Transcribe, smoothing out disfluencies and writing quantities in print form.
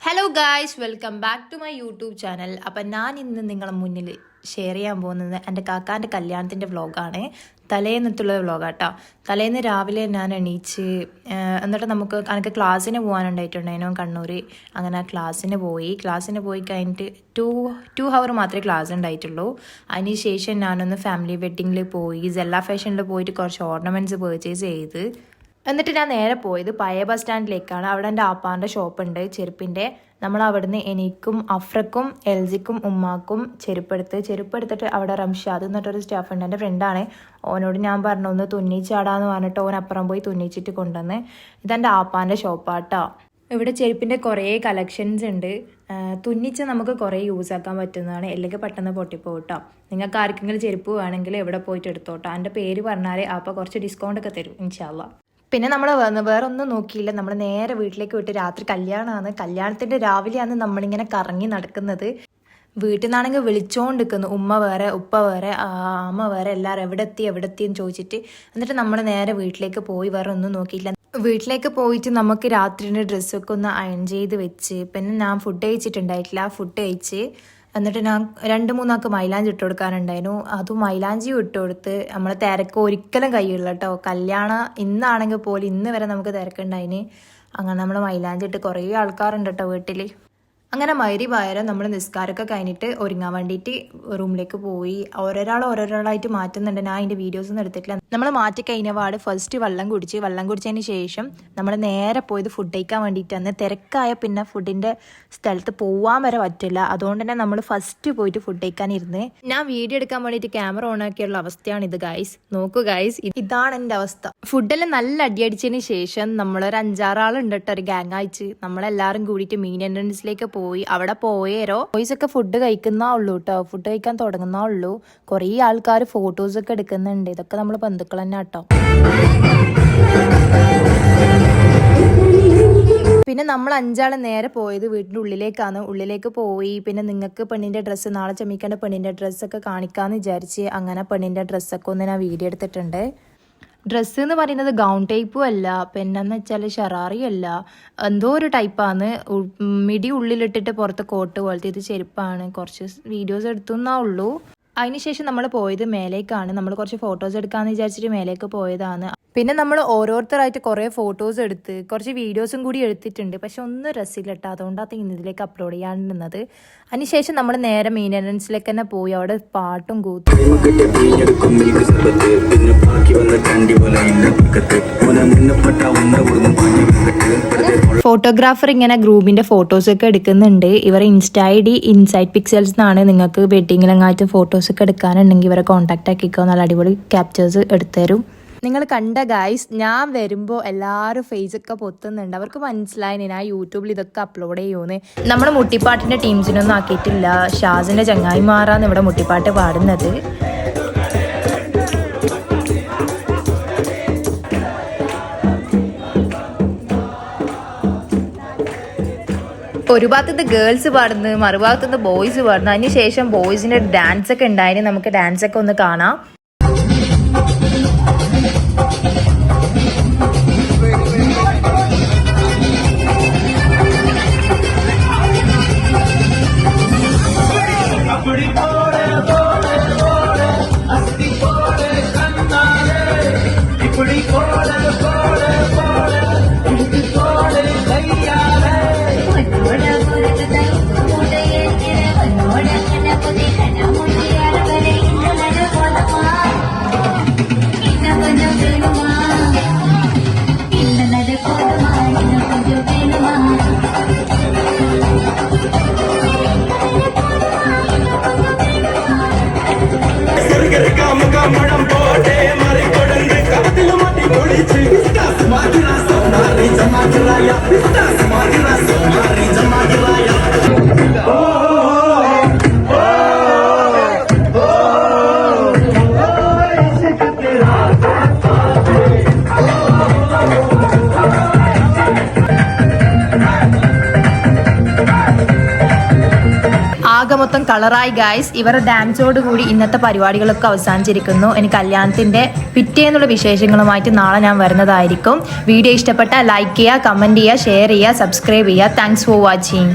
Hello guys, welcome back to my YouTube channel. അപ്പം ഞാൻ ഇന്ന് നിങ്ങളെ മുന്നിൽ ഷെയർ ചെയ്യാൻ പോകുന്നത് എൻ്റെ കാക്കാൻ്റെ കല്യാണത്തിൻ്റെ വ്ളോഗാണ്. തലേന്നത്തുള്ള വ്ളോഗാട്ടോ. തലേന്ന് രാവിലെ ഞാൻ എണീച്ച് എന്നിട്ട് എനിക്ക് ക്ലാസ്സിന് പോകാനുണ്ടായിട്ടുണ്ടായിരുന്നു കണ്ണൂർ. അങ്ങനെ ക്ലാസ്സിന് പോയി കഴിഞ്ഞിട്ട് ടു ഹവർ മാത്രമേ ക്ലാസ് ഉണ്ടായിട്ടുള്ളൂ. അതിന് ശേഷം ഞാനൊന്ന് ഫാമിലി വെഡ്ഡിങ്ങിൽ പോയി സെല്ല ഫാഷനിൽ പോയിട്ട് കുറച്ച് ഓർണമെൻറ്റ്സ് പർച്ചേസ് ചെയ്ത് എന്നിട്ട് ഞാൻ നേരെ പോയത് പഴയ ബസ് സ്റ്റാൻഡിലേക്കാണ്. അവിടെ എൻ്റെ ആപ്പാൻ്റെ ഷോപ്പുണ്ട് ചെരുപ്പിൻ്റെ. നമ്മൾ അവിടുന്ന് എനിക്കും അഫ്രക്കും എൽജിക്കും ഉമ്മാക്കും ചെരുപ്പെടുത്തിട്ട് അവിടെ റംഷാദ് എന്നിട്ടൊരു സ്റ്റാഫ് ഉണ്ട്, എൻ്റെ ഫ്രണ്ടാണ്. ഓനോട് ഞാൻ പറഞ്ഞു ഒന്ന് തുന്നിച്ചാടാന്ന് പറഞ്ഞിട്ട് ഓൻ അപ്പുറം പോയി തുന്നിച്ചിട്ട് കൊണ്ടുവന്ന്. ഇതെൻ്റെ ആപ്പാൻ്റെ ഷോപ്പാട്ടോ. ഇവിടെ ചെരുപ്പിൻ്റെ കുറേ കളക്ഷൻസ് ഉണ്ട്. തുന്നിച്ച് നമുക്ക് കുറേ യൂസ് ആക്കാൻ പറ്റുന്നതാണ്, അല്ലെങ്കിൽ പെട്ടെന്ന് പൊട്ടിപ്പോകും കേട്ടോ. നിങ്ങൾക്ക് ആർക്കെങ്കിലും ചെരുപ്പ് വേണമെങ്കിൽ ഇവിടെ പോയിട്ട് എടുത്തോട്ടോ. എൻ്റെ പേര് പറഞ്ഞാൽ അപ്പോൾ കുറച്ച് ഡിസ്കൗണ്ട് ഒക്കെ തരും ഇൻഷാ അള്ളാ. പിന്നെ നമ്മൾ വേറെ ഒന്നും നോക്കിയില്ല, നമ്മൾ നേരെ വീട്ടിലേക്ക് വിട്ട്. രാത്രി കല്യാണമാണ്. കല്യാണത്തിൻ്റെ രാവിലെയാണ് നമ്മളിങ്ങനെ കറങ്ങി നടക്കുന്നത്. വീട്ടിൽ നിന്നാണെങ്കിൽ വിളിച്ചോണ്ടിരിക്കുന്നു, ഉമ്മ വേറെ ഉപ്പ വേറെ അമ്മ വേറെ എല്ലാവരും എവിടെ എത്തിയെന്ന് ചോദിച്ചിട്ട്. എന്നിട്ട് നമ്മൾ നേരെ വീട്ടിലേക്ക് പോയി, വേറെ ഒന്നും നോക്കിയില്ല. വീട്ടിലേക്ക് പോയിട്ട് നമുക്ക് രാത്രിൻ്റെ ഡ്രസ്സൊക്കെ ഒന്ന് അയൺ ചെയ്ത് വെച്ച്, പിന്നെ ഞാൻ ഫുഡ് കഴിച്ചിട്ടുണ്ടായിട്ടില്ല. ഫുഡ് കഴിച്ച് എന്നിട്ട് ഞാൻ 2-3 ആൾക്ക് മൈലാഞ്ചി ഇട്ട് കൊടുക്കാനുണ്ടായിരുന്നു. അതും മൈലാഞ്ചി ഇട്ട് കൊടുത്ത് നമ്മളെ തിരക്ക് ഒരിക്കലും കഴിയില്ല കേട്ടോ. കല്യാണം ഇന്നാണെങ്കിൽ പോലും ഇന്ന് വരെ നമുക്ക് തിരക്കുണ്ടായിന്. അങ്ങനെ നമ്മൾ മൈലാഞ്ചി ഇട്ട് കുറേ ആൾക്കാരുണ്ട് കേട്ടോ വീട്ടിൽ. അങ്ങനെ മഗ്‌രിബായാലും നമ്മൾ നിസ്കാരമൊക്കെ കഴിഞ്ഞിട്ട് ഒരുങ്ങാൻ വേണ്ടിയിട്ട് റൂമിലേക്ക് പോയി. ഓരോരാളായിട്ട് മാറ്റുന്നുണ്ട്. ഞാൻ അതിൻ്റെ വീഡിയോസ് ഒന്നും എടുത്തിട്ടില്ല. നമ്മൾ മാറ്റി കഴിഞ്ഞ പാട് ഫസ്റ്റ് വെള്ളം കുടിച്ചതിന് ശേഷം നമ്മൾ നേരെ പോയത് ഫുഡ് കഴിക്കാൻ വേണ്ടിയിട്ടാണ്. തിരക്കായ പിന്നെ ഫുഡിൻ്റെ സ്ഥലത്ത് പോവാൻ വരെ പറ്റില്ല. അതുകൊണ്ട് തന്നെ നമ്മൾ ഫസ്റ്റ് പോയിട്ട് ഫുഡ് കഴിക്കാനിരുന്ന് ഞാൻ വീഡിയോ എടുക്കാൻ വേണ്ടിയിട്ട് ക്യാമറ ഓൺ ആക്കിയുള്ള അവസ്ഥയാണ് ഇത് ഗൈസ്. നോക്കൂ ഗൈസ്, ഇതാണ് എൻ്റെ അവസ്ഥ. ഫുഡെല്ലാം നല്ല അടിയടിച്ചതിന് ശേഷം നമ്മളൊരു 5-6 ആളുണ്ട് കേട്ടോ, ഒരു ഗ്യാങ് അയച്ച് നമ്മളെല്ലാവരും കൂടിയിട്ട് മെയിൻ എൻട്രൻസിലേക്ക് പോയി. അവിടെ പോയേരോ ബോയ്സൊക്കെ ഫുഡ് കഴിക്കുന്നേ ഉള്ളൂ കേട്ടോ, ഫുഡ് കഴിക്കാൻ തുടങ്ങുന്നേ ഉള്ളൂ. കുറേ ആൾക്കാർ ഫോട്ടോസൊക്കെ എടുക്കുന്നുണ്ട്. ഇതൊക്കെ നമ്മൾ ബന്ധുക്കൾ തന്നെ കേട്ടോ. പിന്നെ നമ്മൾ 5 ആൾ നേരെ പോയത് വീട്ടിൻ്റെ ഉള്ളിലേക്കാണ്. ഉള്ളിലേക്ക് പോയി പിന്നെ നിങ്ങൾക്ക് പെണ്ണിൻ്റെ ഡ്രസ്സ്, നാളെ ചെമ്മിക്കേണ്ട പെണ്ണിൻ്റെ ഡ്രസ്സൊക്കെ കാണിക്കാമെന്ന് വിചാരിച്ച് അങ്ങനെ പെണ്ണിൻ്റെ ഡ്രസ്സൊക്കെ ഒന്ന് ഞാൻ വീഡിയോ എടുത്തിട്ടുണ്ട്. ഡ്രസ്സ് എന്ന് പറയുന്നത് ഗൗൺ ടൈപ്പും അല്ല, പിന്നെന്ന് വെച്ചാൽ ഷറാറി അല്ല, എന്തോ ഒരു ടൈപ്പാണ്. മിടി ഉള്ളിലിട്ടിട്ട് പുറത്ത് കോട്ട് പോലത്തെ ഇത് ചെരുപ്പാണ്. കുറച്ച് വീഡിയോസ് എടുത്തുന്നേ ഉള്ളൂ. അതിനുശേഷം നമ്മൾ പോയത് മേലേക്കാണ്. നമ്മൾ കുറച്ച് ഫോട്ടോസ് എടുക്കാമെന്ന് വിചാരിച്ചിട്ട് മേലേക്ക് പോയതാണ്. പിന്നെ നമ്മൾ ഓരോരുത്തരായിട്ട് കുറേ ഫോട്ടോസ് എടുത്ത് കുറച്ച് വീഡിയോസും കൂടി എടുത്തിട്ടുണ്ട്. പക്ഷെ ഒന്നും രസമില്ല കേട്ടോ, അതുകൊണ്ടാണ് ഇന്ന് ഇതിലേക്ക് അപ്ലോഡ് ചെയ്യാണ്ടിരുന്നത്. അതിനുശേഷം നമ്മൾ നേരെ മെയിൻ എൻട്രൻസിലേക്ക് തന്നെ പോയി. അവിടെ പാട്ടും കൂത്തും ഫോട്ടോഗ്രാഫർ ഇങ്ങനെ ഗ്രൂപ്പിന്റെ ഫോട്ടോസൊക്കെ എടുക്കുന്നുണ്ട്. ഇവരെ ഇൻസ്റ്റാ ID ഇൻസൈഡ് പിക്സൽസ് എന്നാണ്. നിങ്ങൾക്ക് വെഡിങ്ങിലെങ്ങായിട്ട് ഫോട്ടോസൊക്കെ എടുക്കാനുണ്ടെങ്കിൽ ഇവരെ കോൺടാക്ട് ആക്കിക്കോ, നല്ല അടിപൊളി ക്യാപ്ചേഴ്സ് എടുത്തുതരും. നിങ്ങൾ കണ്ട ഗൈസ്, ഞാൻ വരുമ്പോൾ എല്ലാവരും ഫേസൊക്കെ പൊത്തുന്നുണ്ട്. അവർക്ക് മനസ്സിലായി ഞാൻ യൂട്യൂബിൽ ഇതൊക്കെ അപ്ലോഡ് ചെയ്യുമെന്ന്. നമ്മൾ മുട്ടിപ്പാട്ടിൻ്റെ ടീംസിനൊന്നും ആക്കിയിട്ടില്ല. ഷാസിൻ്റെ ചങ്ങായിമാറാന്ന് ഇവിടെ മുട്ടിപ്പാട്ട് പാടുന്നത്. ഒരു ഭാഗത്തുനിന്ന് ഗേൾസ് പാടുന്നു, മറുഭാഗത്തുനിന്ന് ബോയ്സ് പാടുന്നു. അതിന് ശേഷം ബോയ്സിൻ്റെ ഡാൻസ് ഒക്കെ ഉണ്ടായിരുന്നു. നമുക്ക് ഡാൻസ് ഒക്കെ ഒന്ന് കാണാം. ആകെ മൊത്തം കളറായി ഗായ്സ്. ഇവരുടെ ഡാൻസോട് കൂടി ഇന്നത്തെ പരിപാടികളൊക്കെ അവസാനിച്ചിരിക്കുന്നു. ഇനി കല്യാണത്തിൻ്റെ പിറ്റേന്നുള്ള വിശേഷങ്ങളുമായിട്ട് നാളെ ഞാൻ വരുന്നതായിരിക്കും. വീഡിയോ ഇഷ്ടപ്പെട്ടാൽ ലൈക്ക് ചെയ്യുക, കമൻറ്റ് ചെയ്യുക, ഷെയർ ചെയ്യുക, സബ്സ്ക്രൈബ് ചെയ്യുക. Thanks for watching.